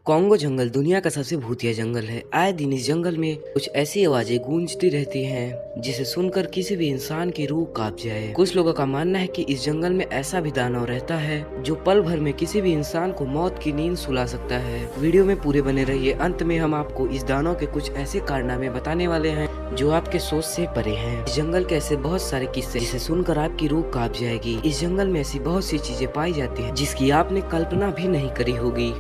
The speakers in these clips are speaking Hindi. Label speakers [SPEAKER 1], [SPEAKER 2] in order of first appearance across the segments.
[SPEAKER 1] कॉन्गो जंगल दुनिया का सबसे भूतिया जंगल है। आए दिन इस जंगल में कुछ ऐसी आवाजें गूंजती रहती हैं जिसे सुनकर किसी भी इंसान की रूह कांप जाए। कुछ लोगों का मानना है कि इस जंगल में ऐसा भी दानव रहता है जो पल भर में किसी भी इंसान को मौत की नींद सुला सकता है। वीडियो में पूरे बने रहिए। अंत में हम आपको इस दानव के कुछ ऐसे कारनामे बताने वाले हैं जो आपके सोच से परे हैं। इस जंगल के ऐसे बहुत सारे किस्से जिसे सुनकर आपकी रूह कांप जाएगी। इस जंगल में ऐसी बहुत सी चीजें पाई जाती हैं जिसकी आपने कल्पना भी नहीं करी होगी।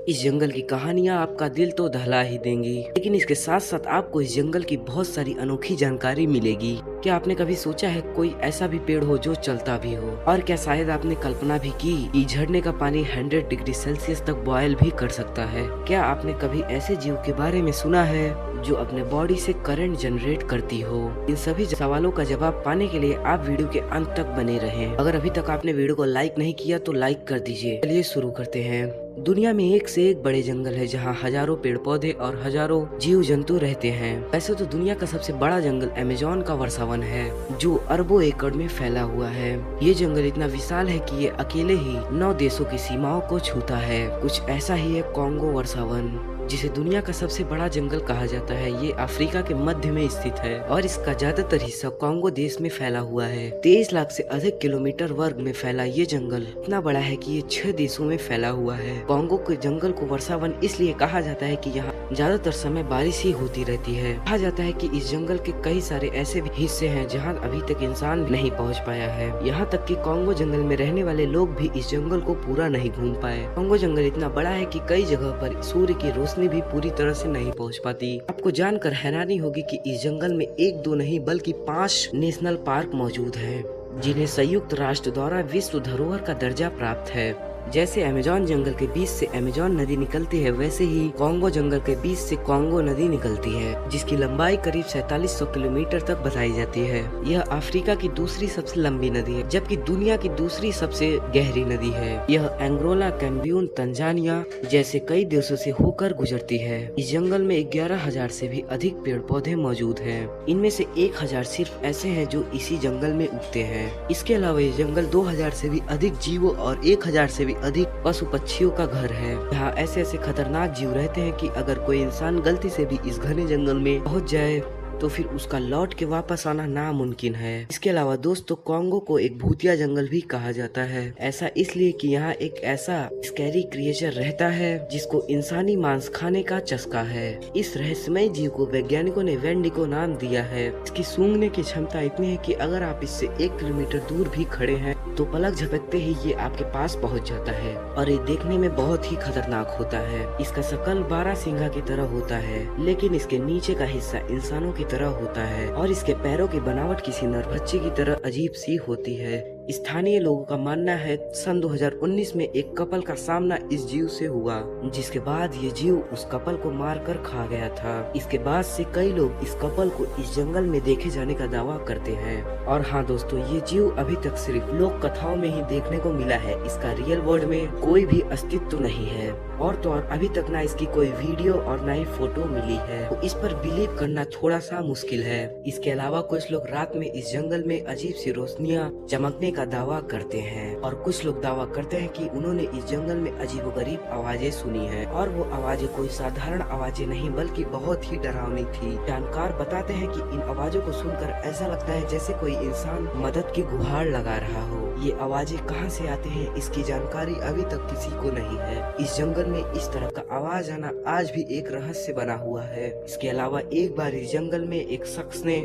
[SPEAKER 1] इस जंगल की कहानियां आपका दिल तो दहला ही देंगी, लेकिन इसके साथ साथ आपको इस जंगल की बहुत सारी अनोखी जानकारी मिलेगी। क्या आपने कभी सोचा है कोई ऐसा भी पेड़ हो जो चलता भी हो? और क्या शायद आपने कल्पना भी की कि झरने का पानी 100 डिग्री सेल्सियस तक बॉयल भी कर सकता है? क्या आपने कभी ऐसे जीव के बारे में सुना है जो अपने बॉडी से करंट जनरेट करती हो? इन सभी सवालों का जवाब पाने के लिए आप वीडियो के अंत तक बने रहें। अगर अभी तक आपने वीडियो को लाइक नहीं किया तो लाइक कर दीजिए। चलिए शुरू करते हैं। दुनिया में एक से एक बड़े जंगल है जहाँ हजारों पेड़ पौधे और हजारों जीव जंतु रहते हैं। वैसे तो दुनिया का सबसे बड़ा जंगल अमेज़न का वर्षावन है जो अरबों एकड़ में फैला हुआ है। ये जंगल इतना विशाल है कि ये अकेले ही 9 देशों की सीमाओं को छूता है। कुछ ऐसा ही है कॉन्गो वर्षावन, जिसे दुनिया का सबसे बड़ा जंगल कहा जाता है। ये अफ्रीका के मध्य में स्थित है और इसका ज्यादातर हिस्सा कॉन्गो देश में फैला हुआ है। 23 लाख से अधिक किलोमीटर वर्ग में फैला ये जंगल इतना बड़ा है कि ये 6 देशों में फैला हुआ है। कॉन्गो के जंगल को वर्षावन इसलिए कहा जाता है कि यहाँ ज्यादातर समय बारिश ही होती रहती है। कहा जाता है कि इस जंगल के कई सारे ऐसे भी हिस्से हैं जहाँ अभी तक इंसान नहीं पहुँच पाया है। यहाँ तक कि कॉन्गो जंगल में रहने वाले लोग भी इस जंगल को पूरा नहीं घूम पाए। कॉन्गो जंगल इतना बड़ा है कि कई जगह पर सूर्य की रोशनी भी पूरी तरह से नहीं पहुंच पाती। आपको जानकर हैरानी होगी कि इस जंगल में 1 2 नहीं बल्कि 5 नेशनल पार्क मौजूद हैं, जिन्हें संयुक्त राष्ट्र द्वारा विश्व धरोहर का दर्जा प्राप्त है। जैसे अमेज़न जंगल के बीच से अमेज़न नदी निकलती है, वैसे ही कॉन्गो जंगल के बीच से कॉन्गो नदी निकलती है, जिसकी लंबाई करीब 4700 किलोमीटर तक बताई जाती है। यह अफ्रीका की दूसरी सबसे लंबी नदी है, जबकि दुनिया की दूसरी सबसे गहरी नदी है। यह एंगोला, कैम्बियन, तंजानिया जैसे कई देशों से होकर गुजरती है। इस जंगल में 11,000 से भी अधिक पेड़ पौधे मौजूद हैं। इनमें से 1000 सिर्फ ऐसे हैं जो इसी जंगल में उगते हैं। इसके अलावा ये जंगल 2000 से भी अधिक जीवों और 1000 से भी अधिक पशु पक्षियों का घर है। यहाँ ऐसे ऐसे खतरनाक जीव रहते हैं कि अगर कोई इंसान गलती से भी इस घने जंगल में पहुँच जाए तो फिर उसका लौट के वापस आना नामुमकिन है। इसके अलावा दोस्तों, कॉन्गो को एक भूतिया जंगल भी कहा जाता है। ऐसा इसलिए कि यहाँ एक ऐसा स्कैरी क्रिएचर रहता है जिसको इंसानी मांस खाने का चस्का है। इस रहस्यमय जीव को वैज्ञानिकों ने वेंडिगो नाम दिया है। इसकी सूंघने की क्षमता इतनी है कि अगर आप इससे 1 किलोमीटर दूर भी खड़े हैं तो पलक झपकते ही ये आपके पास पहुँच जाता है और ये देखने में बहुत ही खतरनाक होता है। इसका शकल 12 सिंघा की तरह होता है, लेकिन इसके नीचे का हिस्सा इंसानों की तरह होता है और इसके पैरों की बनावट किसी नर बच्चे की तरह अजीब सी होती है। स्थानीय लोगों का मानना है सन 2019 में एक कपल का सामना इस जीव से हुआ, जिसके बाद ये जीव उस कपल को मारकर खा गया था। इसके बाद से कई लोग इस कपल को इस जंगल में देखे जाने का दावा करते हैं। और हाँ दोस्तों, ये जीव अभी तक सिर्फ लोक कथाओं में ही देखने को मिला है। इसका रियल वर्ल्ड में कोई भी अस्तित्व नहीं है और तो और अभी तक ना इसकी कोई वीडियो और ना ही फोटो मिली है, तो इस पर बिलीव करना थोड़ा सा मुश्किल है। इसके अलावा कुछ लोग रात में इस जंगल में अजीब सी रोशनियां चमकने का दावा करते हैं और कुछ लोग दावा करते हैं कि उन्होंने इस जंगल में अजीबोगरीब आवाजें सुनी हैं और वो आवाजें कोई साधारण आवाजें नहीं बल्कि बहुत ही डरावनी थी। जानकार बताते हैं कि इन आवाजों को सुनकर ऐसा लगता है जैसे कोई इंसान मदद की गुहार लगा रहा हो। ये आवाजें कहां से आती हैं इसकी जानकारी अभी तक किसी को नहीं है। इस जंगल में इस तरह का आवाज आना आज भी एक रहस्य बना हुआ है। इसके अलावा एक बार इस जंगल में एक शख्स ने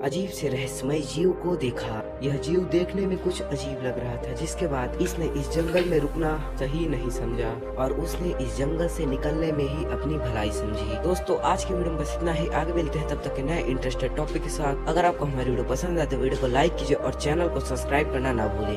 [SPEAKER 1] अजीब से रहस्यमय जीव को देखा। यह जीव देखने में कुछ अजीब लग रहा था, जिसके बाद इसने इस जंगल में रुकना सही नहीं समझा और उसने इस जंगल से निकलने में ही अपनी भलाई समझी। दोस्तों, आज की वीडियो में बस इतना ही। आगे मिलते हैं तब तक के नए इंटरेस्टेड टॉपिक के साथ। अगर आपको हमारी वीडियो पसंद आए तो वीडियो को लाइक कीजिए और चैनल को सब्सक्राइब करना ना भूलें।